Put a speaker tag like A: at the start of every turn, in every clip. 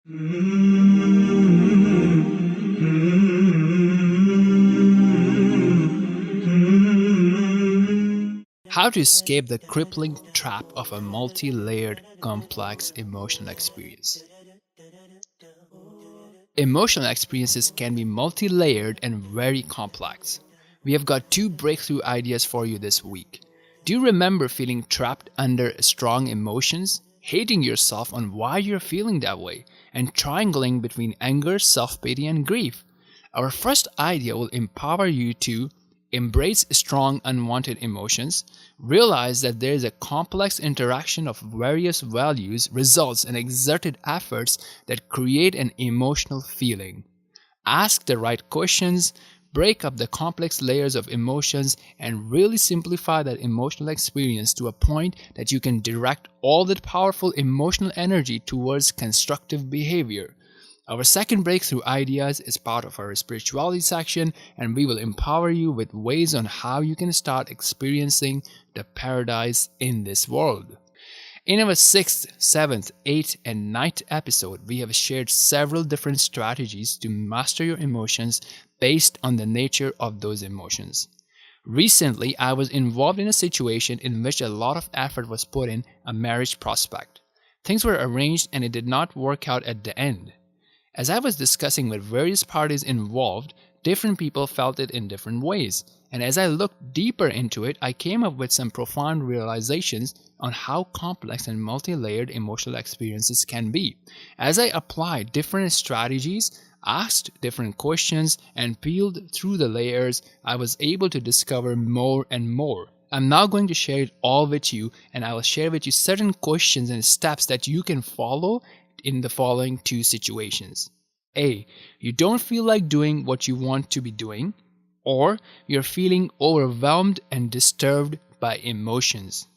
A: How to escape the crippling trap of a multi-layered, complex emotional experience. Emotional experiences can be multi-layered and very complex. We have got two breakthrough ideas for you this week. Do you remember feeling trapped under strong emotions, hating yourself on why you're feeling that way, and triangling between anger, self-pity, and grief? Our first idea will empower you to embrace strong unwanted emotions, realize that there is a complex interaction of various values, results, and exerted efforts that create an emotional feeling. Ask the right questions, break up the complex layers of emotions, and really simplify that emotional experience to a point that you can direct all that powerful emotional energy towards constructive behavior. Our second breakthrough ideas is part of our spirituality section, and we will empower you with ways on how you can start experiencing the paradise in this world. In our 6th, 7th, 8th, and 9th episode, we have shared several different strategies to master your emotions based on the nature of those emotions. Recently, I was involved in a situation in which a lot of effort was put in a marriage prospect. Things were arranged and it did not work out at the end. As I was discussing with various parties involved, different people felt it in different ways. And as I looked deeper into it, I came up with some profound realizations on how complex and multi-layered emotional experiences can be. As I applied different strategies, asked different questions, and peeled through the layers, I was able to discover more and more. I'm now going to share it all with you, and I will share with you certain questions and steps that you can follow in the following two situations. A. You don't feel like doing what you want to be doing, or you're feeling overwhelmed and disturbed by emotions.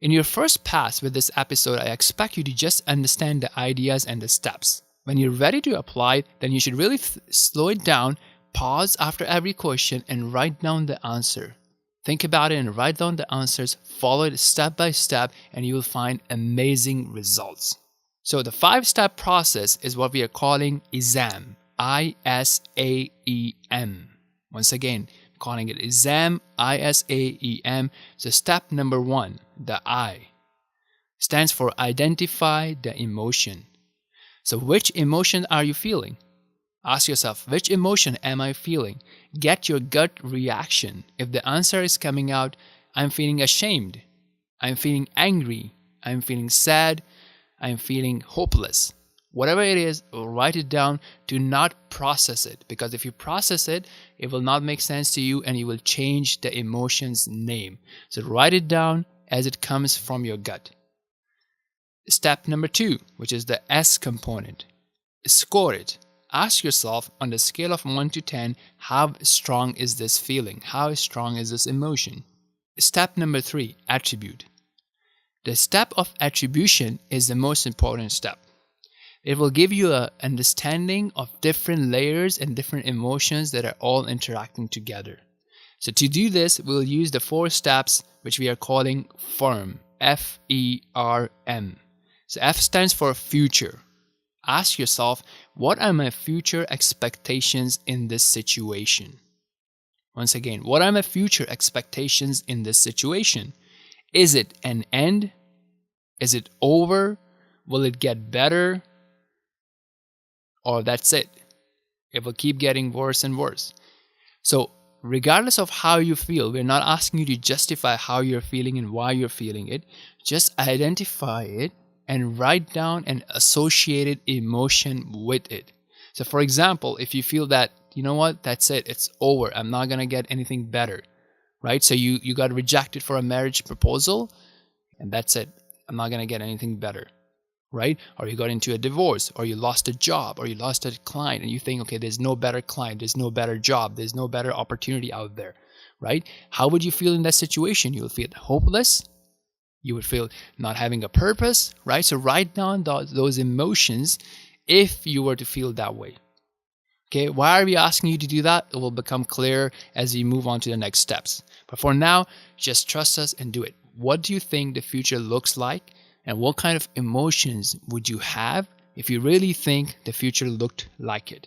A: In your first pass with this episode, I expect you to just understand the ideas and the steps. When you're ready to apply, then you should really slow it down, pause after every question, and write down the answer. Think about it and write down the answers, follow it step by step, and you will find amazing results. So the 5-step process is what we are calling ISAM. I-S-A-E-M. Once again, calling it ISAM, I-S-A-E-M. So step number 1, the I, stands for identify the emotion. So which emotion are you feeling? Ask yourself, which emotion am I feeling? Get your gut reaction. If the answer is coming out, I'm feeling ashamed, I'm feeling angry, I'm feeling sad, I'm feeling hopeless. Whatever it is, write it down. Do not process it, because if you process it, it will not make sense to you and you will change the emotion's name. So write it down as it comes from your gut. Step number 2, which is the S component. Score it. Ask yourself on the scale of 1 to 10, how strong is this feeling? How strong is this emotion? Step number 3, attribute. The step of attribution is the most important step. It will give you an understanding of different layers and different emotions that are all interacting together. So to do this, we'll use the 4 steps which we are calling FERM. F-E-R-M. So F stands for future. Ask yourself, what are my future expectations in this situation? Once again, what are my future expectations in this situation? Is it an end? Is it over? Will it get better? Or that's it. It will keep getting worse and worse. So regardless of how you feel, we're not asking you to justify how you're feeling and why you're feeling it. Just identify it and write down an associated emotion with it. So for example, if you feel that, you know what, that's it, it's over, I'm not going to get anything better, right? So you got rejected for a marriage proposal and that's it, I'm not going to get anything better, right? Or you got into a divorce, or you lost a job, or you lost a client and you think, okay, there's no better client, there's no better job, there's no better opportunity out there, right? How would you feel in that situation? You would feel hopeless. You would feel not having a purpose, right? So write down those emotions if you were to feel that way. Okay, why are we asking you to do that? It will become clear as we move on to the next steps. But for now, just trust us and do it. What do you think the future looks like? And what kind of emotions would you have if you really think the future looked like it.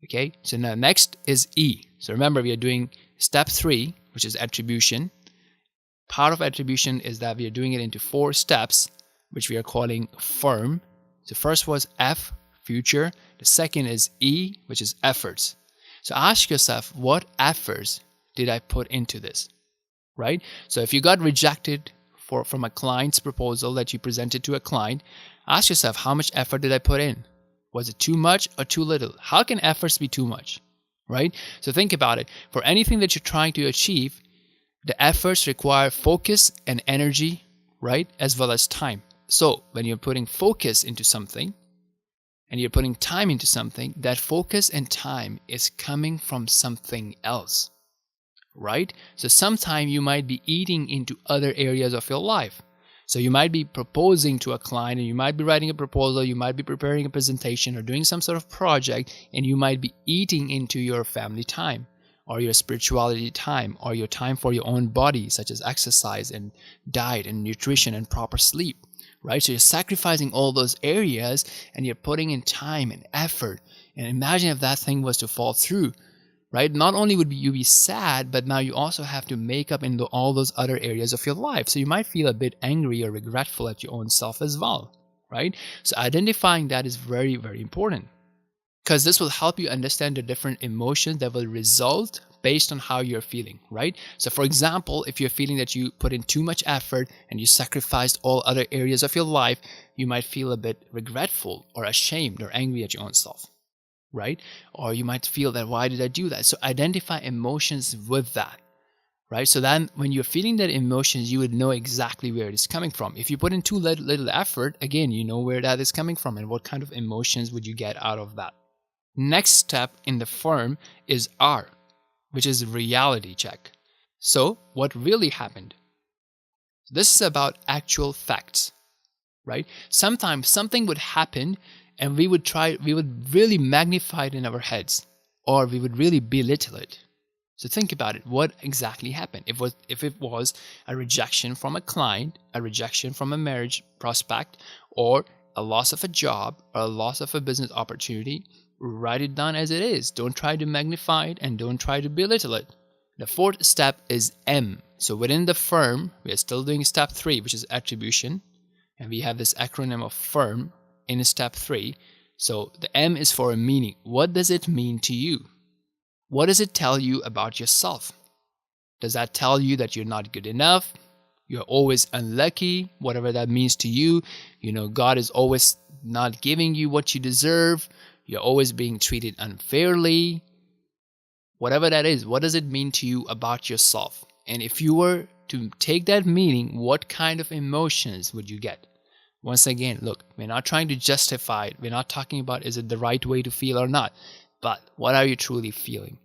A: Okay, so now next is E. So remember, we are doing step 3, which is attribution. Part of attribution is that we are doing it into 4 steps, which we are calling firm. So first was F, future. The second is E, which is efforts. So ask yourself, what efforts did I put into this, right? So if you got rejected from a client's proposal that you presented to a client, ask yourself, how much effort did I put in? Was it too much or too little? How can efforts be too much, right? So think about it. For anything that you're trying to achieve, the efforts require focus and energy, right? As well as time. So when you're putting focus into something and you're putting time into something, that focus and time is coming from something else, right? So sometime you might be eating into other areas of your life. So you might be proposing to a client, and you might be writing a proposal, you might be preparing a presentation or doing some sort of project, and you might be eating into your family time or your spirituality time or your time for your own body, such as exercise and diet and nutrition and proper sleep, right? So you're sacrificing all those areas and you're putting in time and effort. And imagine if that thing was to fall through, right? Not only would you be sad, but now you also have to make up in all those other areas of your life. So you might feel a bit angry or regretful at your own self as well, right? So identifying that is very, very important, because this will help you understand the different emotions that will result based on how you're feeling, right? So for example, if you're feeling that you put in too much effort and you sacrificed all other areas of your life, you might feel a bit regretful or ashamed or angry at your own self, right? Or you might feel that, why did I do that? So identify emotions with that, right? So then when you're feeling that emotions, you would know exactly where it is coming from. If you put in too little effort, again, you know where that is coming from and what kind of emotions would you get out of that. Next step in the firm is R, which is reality check. So what really happened? This is about actual facts, right? Sometimes something would happen and we would really magnify it in our heads, or we would really belittle it. So think about it. What exactly happened? If it was a rejection from a client, a rejection from a marriage prospect, or a loss of a job, or a loss of a business opportunity, write it down as it is. Don't try to magnify it and don't try to belittle it. The 4th step is M. So within the firm, we are still doing step 3, which is attribution. And we have this acronym of firm in step 3. So the M is for a meaning. What does it mean to you? What does it tell you about yourself? Does that tell you that you're not good enough? You're always unlucky, whatever that means to you. You know, God is always not giving you what you deserve. You're always being treated unfairly. Whatever that is, what does it mean to you about yourself? And if you were to take that meaning, what kind of emotions would you get? Once again, look, we're not trying to justify it. We're not talking about is it the right way to feel or not, but what are you truly feeling?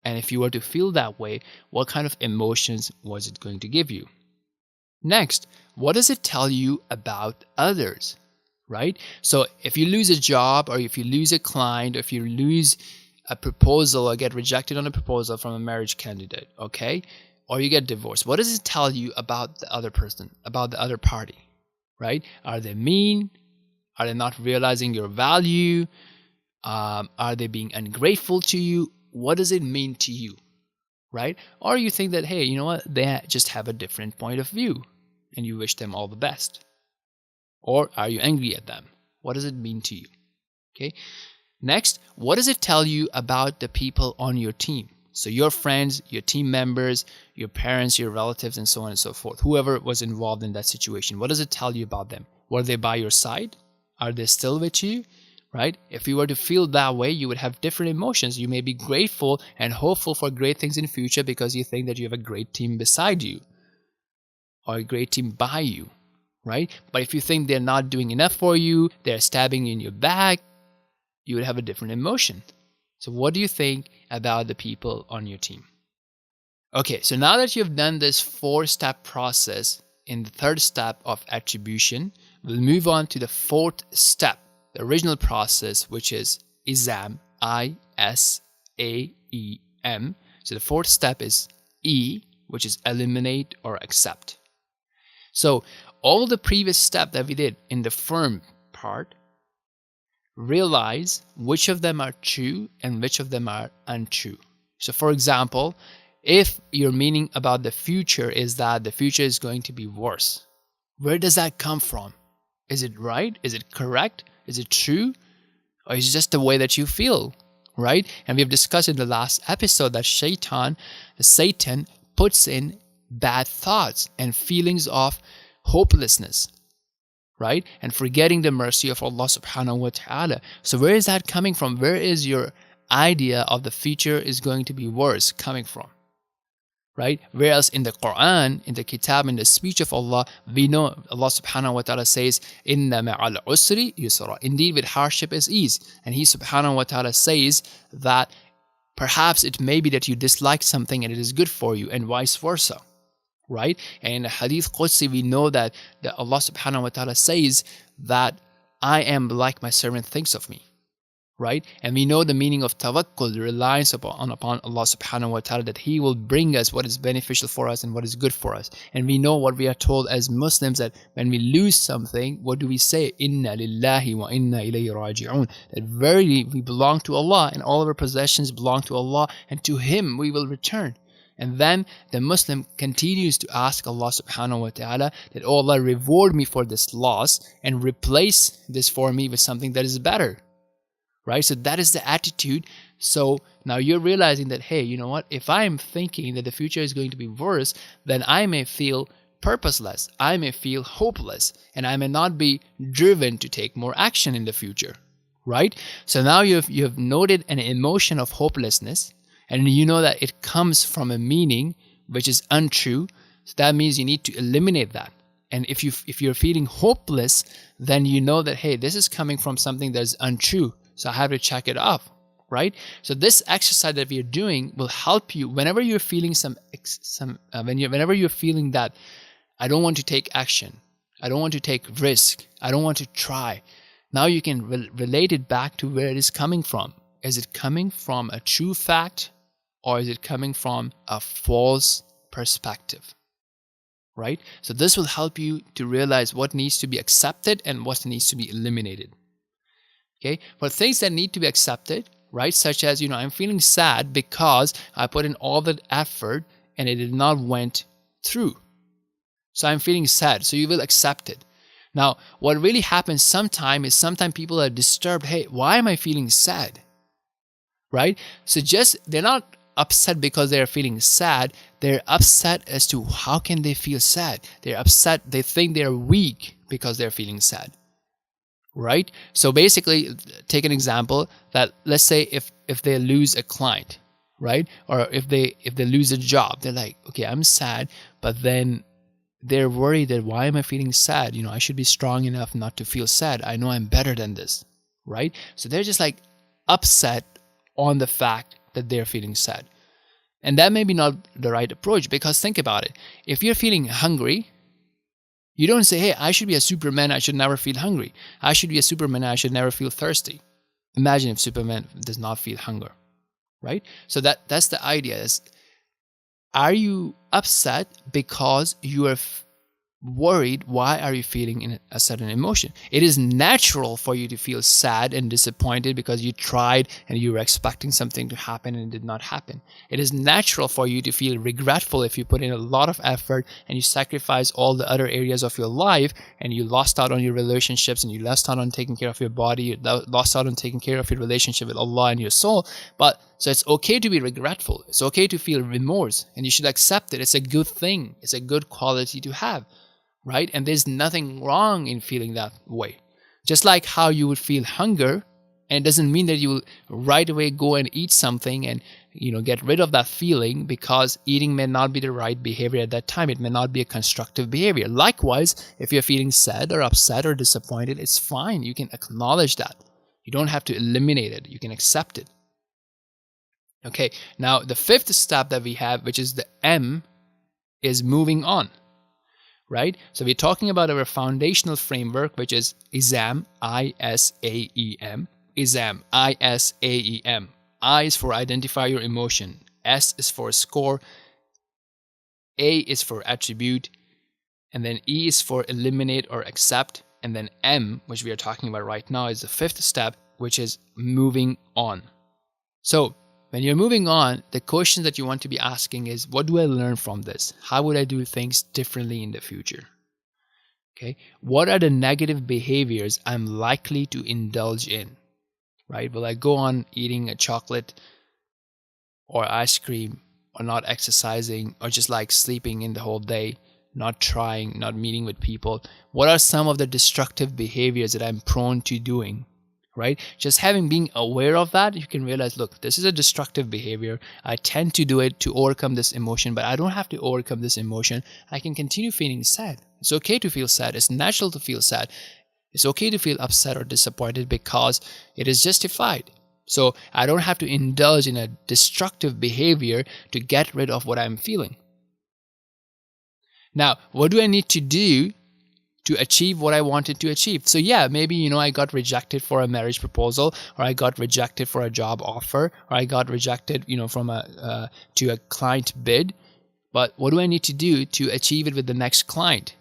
A: And if you were to feel that way, what kind of emotions was it going to give you? Next, what does it tell you about others, right? So if you lose a job, or if you lose a client, or if you lose a proposal or get rejected on a proposal from a marriage candidate, okay? Or you get divorced, what does it tell you about the other person, about the other party? Right? Are they mean? Are they not realizing your value? Are they being ungrateful to you? What does it mean to you? Right? Or you think that, hey, you know what? They just have a different point of view and you wish them all the best. Or are you angry at them? What does it mean to you? Okay. Next, what does it tell you about the people on your team? So your friends, your team members, your parents, your relatives, and so on and so forth. Whoever was involved in that situation, what does it tell you about them? Were they by your side? Are they still with you? Right? If you were to feel that way, you would have different emotions. You may be grateful and hopeful for great things in the future because you think that you have a great team beside you or a great team by you, right? But if you think they're not doing enough for you, they're stabbing you in your back, you would have a different emotion. So what do you think about the people on your team? Okay, so now that you've done this 4-step process in the 3rd step of attribution, we'll move on to the 4th step, the original process, which is ISAM, I-S-A-E-M. So the 4th step is E, which is eliminate or accept. So all the previous step that we did in the firm part, realize which of them are true and which of them are untrue. So for example, if your meaning about the future is that the future is going to be worse, where does that come from? Is it right? Is it correct? Is it true? Or is it just the way that you feel, right? And we have discussed in the last episode that Satan puts in bad thoughts and feelings of hopelessness, right? And forgetting the mercy of Allah subhanahu wa ta'ala. So where is that coming from? Where is your idea of the future is going to be worse coming from? Right? Whereas in the Quran, in the Kitab, in the speech of Allah, we know Allah subhanahu wa ta'ala says, Inna ma'al usri yusra. Indeed, with hardship is ease. And He subhanahu wa ta'ala says that perhaps it may be that you dislike something and it is good for you, and vice versa. Right? And in the Hadith Qudsi, we know that Allah subhanahu wa ta'ala says that I am like my servant thinks of me. Right? And we know the meaning of tawakkul, the reliance upon Allah subhanahu wa ta'ala, that He will bring us what is beneficial for us and what is good for us. And we know what we are told as Muslims, that when we lose something, what do we say? Inna lillahi wa inna ilayhi raji'un. That verily we belong to Allah and all of our possessions belong to Allah, and to Him we will return. And then the Muslim continues to ask Allah subhanahu wa ta'ala that, oh Allah, reward me for this loss and replace this for me with something that is better. Right? So that is the attitude. So now you're realizing that, hey, you know what? If I'm thinking that the future is going to be worse, then I may feel purposeless. I may feel hopeless. And I may not be driven to take more action in the future. Right? So now you've noted an emotion of hopelessness. And you know that it comes from a meaning which is untrue. So that means you need to eliminate that. And if you're feeling hopeless, then you know that, hey, this is coming from something that's untrue. So I have to check it off, right? So this exercise that we are doing will help you whenever you're feeling whenever you're feeling that I don't want to take action, I don't want to take risk, I don't want to try. Now you can relate it back to where it is coming from. Is it coming from a true fact, or is it coming from a false perspective? Right? So this will help you to realize what needs to be accepted and what needs to be eliminated. Okay, for things that need to be accepted, right, such as, I'm feeling sad because I put in all that effort and it did not went through. So I'm feeling sad. So you will accept it. Now, what really happens sometimes people are disturbed. Hey, why am I feeling sad? Right? So they're not upset because they're feeling sad. They're upset as to how can they feel sad. They're upset. They think they're weak because they're feeling sad. Right? So basically, take an example that, let's say if they lose a client, right? Or if they lose a job, they're like, okay, I'm sad, but then they're worried that why am I feeling sad? I should be strong enough not to feel sad. I know I'm better than this, right? So they're just like upset on the fact that they're feeling sad. And that may be not the right approach, because think about it. If you're feeling hungry, you don't say, hey, I should be a Superman, I should never feel hungry. I should be a Superman, I should never feel thirsty. Imagine if Superman does not feel hunger, right? So that's the idea. Are you upset because you are worried? Why are you feeling a certain emotion? It is natural for you to feel sad and disappointed because you tried and you were expecting something to happen and it did not happen. It is natural for you to feel regretful if you put in a lot of effort and you sacrifice all the other areas of your life and you lost out on your relationships and you lost out on taking care of your body, you lost out on taking care of your relationship with Allah and your soul. So it's okay to be regretful. It's okay to feel remorse, and you should accept it. It's a good thing. It's a good quality to have. Right? And there's nothing wrong in feeling that way. Just like how you would feel hunger, and it doesn't mean that you will right away go and eat something and get rid of that feeling, because eating may not be the right behavior at that time. It may not be a constructive behavior. Likewise, if you're feeling sad or upset or disappointed, it's fine. You can acknowledge that. You don't have to eliminate it. You can accept it. Okay, now the fifth step that we have, which is the M, is moving on. Right? So we're talking about our foundational framework, which is ISAM, I-S-A-E-M. ISAM, I-S-A-E-M. I is for identify your emotion. S is for score. A is for attribute. And then E is for eliminate or accept. And then M, which we are talking about right now, is the fifth step, which is moving on. So when you're moving on, the question that you want to be asking is, what do I learn from this? How would I do things differently in the future? Okay, what are the negative behaviors I'm likely to indulge in? Right? Will I go on eating a chocolate or ice cream, or not exercising, or just like sleeping in the whole day, not trying, not meeting with people? What are some of the destructive behaviors that I'm prone to doing? Right? Just being aware of that, you can realize, look, this is a destructive behavior. I tend to do it to overcome this emotion, but I don't have to overcome this emotion. I can continue feeling sad. It's okay to feel sad. It's natural to feel sad. It's okay to feel upset or disappointed because it is justified. So I don't have to indulge in a destructive behavior to get rid of what I'm feeling. Now, what do I need to do to achieve what I wanted to achieve? So yeah, maybe, I got rejected for a marriage proposal, or I got rejected for a job offer, or I got rejected, from to a client bid. But what do I need to do to achieve it with the next client?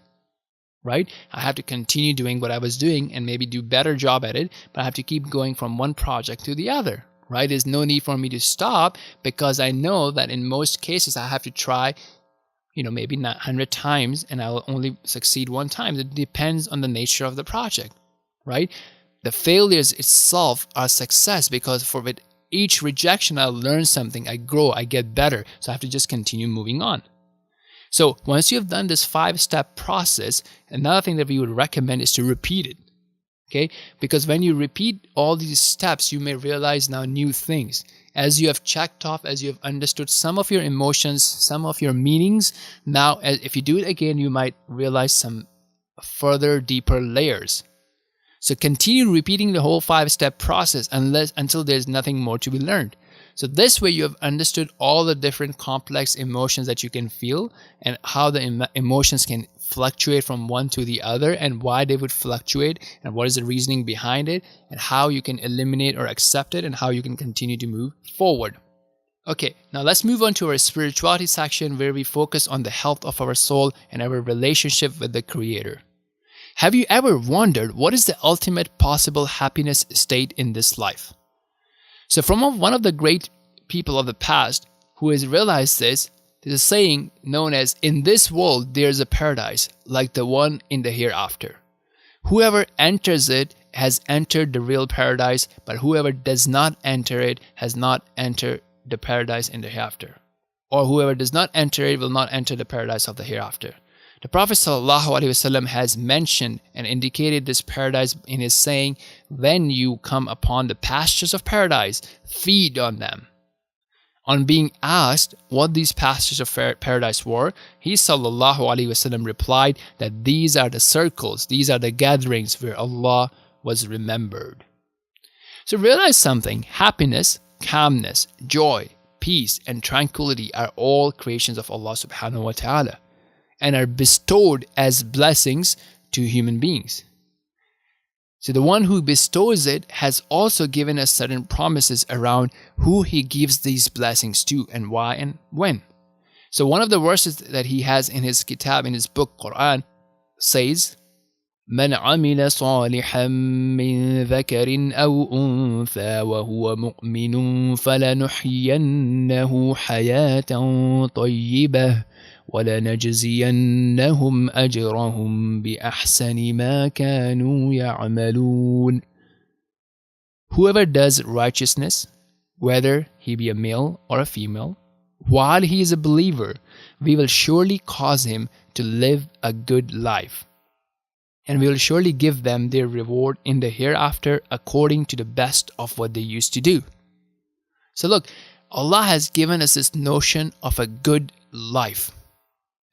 A: Right? I have to continue doing what I was doing and maybe do better job at it, but I have to keep going from one project to the other. Right? There's no need for me to stop, because I know that in most cases I have to try maybe not 100 times, and I'll only succeed one time. It depends on the nature of the project, right? The failures itself are success, because with each rejection, I learn something, I grow, I get better. So I have to just continue moving on. So once you've done this 5-step process, another thing that we would recommend is to repeat it. Okay? Because when you repeat all these steps, you may realize now new things. As you have checked off, as you have understood some of your emotions, some of your meanings, now if you do it again, you might realize some further deeper layers. So continue repeating the whole 5-step process until there's nothing more to be learned. So this way you have understood all the different complex emotions that you can feel, and how the emotions can fluctuate from one to the other, and why they would fluctuate, and what is the reasoning behind it, and how you can eliminate or accept it, and how you can continue to move forward. Okay, now let's move on to our spirituality section, where we focus on the health of our soul and our relationship with the Creator. Have you ever wondered what is the ultimate possible happiness state in this life? So from one of the great people of the past who has realized this, there's a saying known as, in this world there's a paradise like the one in the hereafter. Whoever enters it has entered the real paradise, but whoever does not enter it has not entered the paradise in the hereafter. Or whoever does not enter it will not enter the paradise of the hereafter. The Prophet ﷺ has mentioned and indicated this paradise in his saying, when you come upon the pastures of paradise, feed on them. On being asked what these pastures of paradise were, he ﷺ replied that these are the circles, these are the gatherings where Allah was remembered. So realize something: happiness, calmness, joy, peace, and tranquility are all creations of Allah subhanahu wa ta'ala, and are bestowed as blessings to human beings. So the one who bestows it has also given us certain promises around who he gives these blessings to, and why and when. So one of the verses that he has in his kitab, in his book Quran, says, من عمل صالحا من ذكر أو أنثى وهو مؤمن فلنحيينه حياة طيبة وَلَنَجْزِيَنَّهُمْ أَجْرَهُمْ بِأَحْسَنِ مَا كَانُوا يَعْمَلُونَ. Whoever does righteousness, whether he be a male or a female, while he is a believer, we will surely cause him to live a good life, and we will surely give them their reward in the hereafter according to the best of what they used to do. So look, Allah has given us this notion of a good life.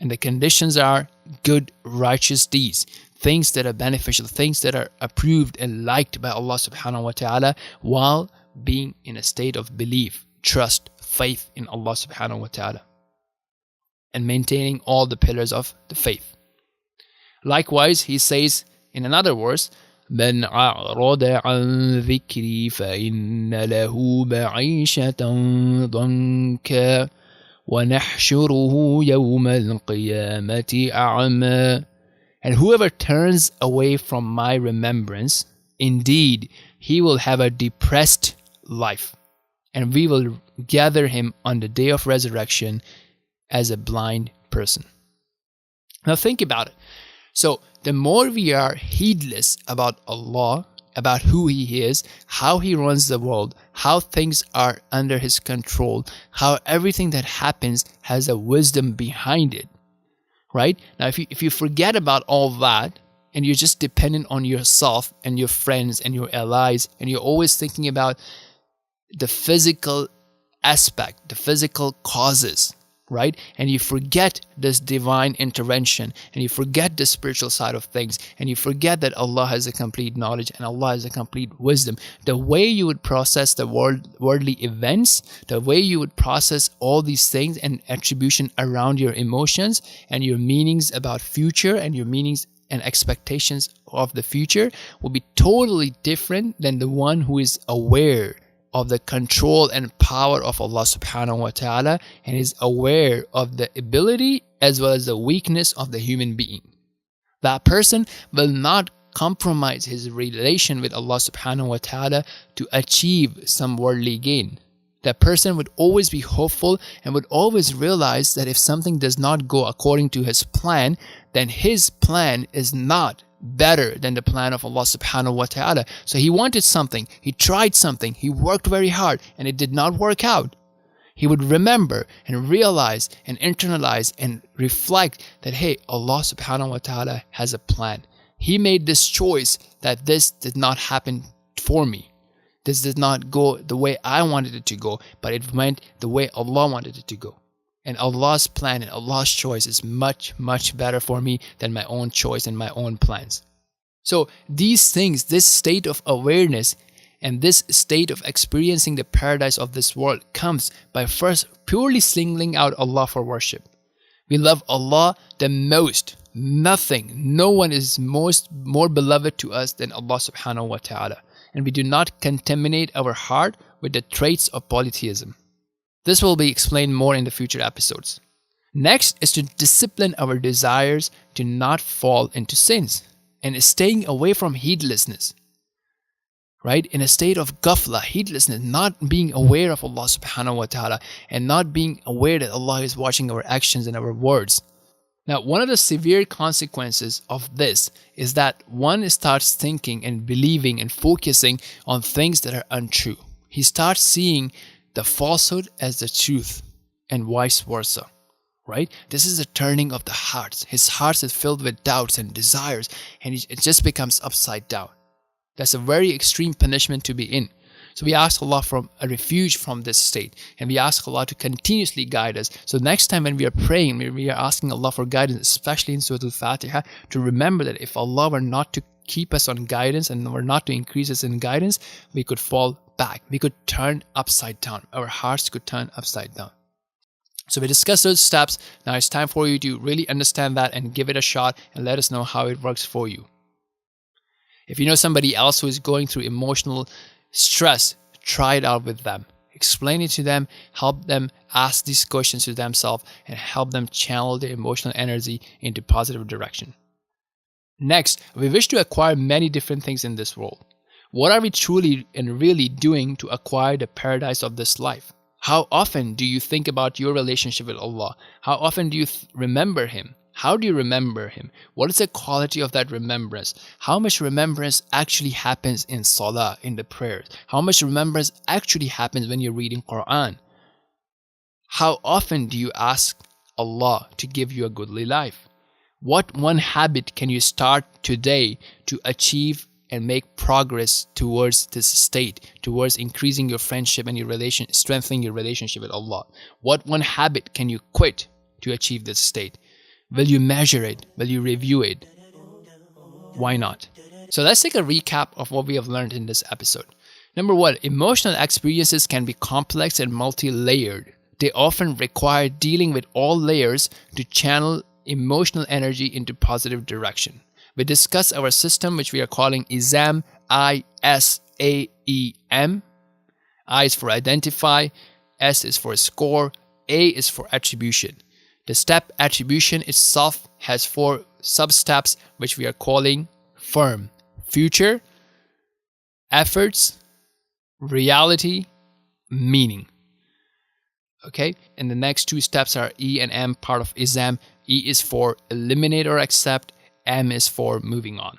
A: And the conditions are good, righteous deeds, things that are beneficial, things that are approved and liked by Allah subhanahu wa ta'ala, while being in a state of belief, trust, faith in Allah subhanahu wa ta'ala, and maintaining all the pillars of the faith. Likewise, he says in another verse, مَنْ أَعْرَضَ عَنْ ذِكْرِي فَإِنَّ لَهُ مَعِيشَةً ضَنْكًا وَنَحْشُرُهُ يَوْمَ الْقِيَامَةِ أَعْمَى. And whoever turns away from my remembrance, indeed he will have a depressed life. And we will gather him on the day of resurrection as a blind person. Now think about it. So the more we are heedless about Allah, about who He is, how He runs the world, how things are under His control, how everything that happens has a wisdom behind it, right? Now if you forget about all that, and you're just dependent on yourself and your friends and your allies, and you're always thinking about the physical aspect, the physical causes, right? And you forget this divine intervention, and you forget the spiritual side of things, and you forget that Allah has a complete knowledge and Allah has a complete wisdom. The way you would process the worldly events, the way you would process all these things and attribution around your emotions and your meanings about future and your meanings and expectations of the future will be totally different than the one who is aware of the control and power of Allah subhanahu wa ta'ala and is aware of the ability as well as the weakness of the human being. That person will not compromise his relation with Allah subhanahu wa ta'ala to achieve some worldly gain. That person would always be hopeful and would always realize that if something does not go according to his plan, then his plan is not better than the plan of Allah subhanahu wa ta'ala. So he wanted something, he tried something, he worked very hard, and it did not work out. He would remember and realize and internalize and reflect that, hey, Allah subhanahu wa ta'ala has a plan. He made this choice that this did not happen for me. This did not go the way I wanted it to go, but it went the way Allah wanted it to go. And Allah's plan and Allah's choice is much, much better for me than my own choice and my own plans. So these things, this state of awareness and this state of experiencing the paradise of this world comes by first purely singling out Allah for worship. We love Allah the most. No one is more beloved to us than Allah subhanahu wa ta'ala. And we do not contaminate our heart with the traits of polytheism. This will be explained more in the future episodes. Next is to discipline our desires to not fall into sins and staying away from heedlessness. Right? In a state of ghafla, heedlessness, not being aware of Allah subhanahu wa ta'ala and not being aware that Allah is watching our actions and our words. Now, one of the severe consequences of this is that one starts thinking and believing and focusing on things that are untrue. He starts seeing the falsehood as the truth and vice versa, right? This is a turning of the heart. His heart is filled with doubts and desires, and it just becomes upside down. That's a very extreme punishment to be in. So we ask Allah for a refuge from this state, and we ask Allah to continuously guide us. So next time when we are praying, we are asking Allah for guidance, especially in Surah Al-Fatiha, to remember that if Allah were not to keep us on guidance and were not to increase us in guidance, we could fall back. We could turn upside down. Our hearts could turn upside down. So we discussed those steps. Now it's time for you to really understand that and give it a shot and let us know how it works for you. If you know somebody else who is going through emotional stress, try it out with them. Explain it to them, help them ask these questions to themselves, and help them channel their emotional energy into positive direction. Next, we wish to acquire many different things in this world. What are we truly and really doing to acquire the paradise of this life? How often do you think about your relationship with Allah? How often do you remember Him? How do you remember Him? What is the quality of that remembrance? How much remembrance actually happens in salah, in the prayers? How much remembrance actually happens when you're reading Quran? How often do you ask Allah to give you a goodly life? What one habit can you start today to achieve and make progress towards this state, towards increasing your friendship and your strengthening your relationship with Allah? What one habit can you quit to achieve this state? Will you measure it? Will you review it? Why not? So let's take a recap of what we have learned in this episode. Number one, emotional experiences can be complex and multi-layered. They often require dealing with all layers to channel emotional energy into positive direction. We discuss our system, which we are calling ISAM, I-S-A-E-M. I is for identify, S is for score, A is for attribution. The step attribution itself has 4 sub-steps, which we are calling firm, future, efforts, reality, meaning. Okay, and the next two steps are E and M, part of exam. E is for eliminate or accept, M is for moving on.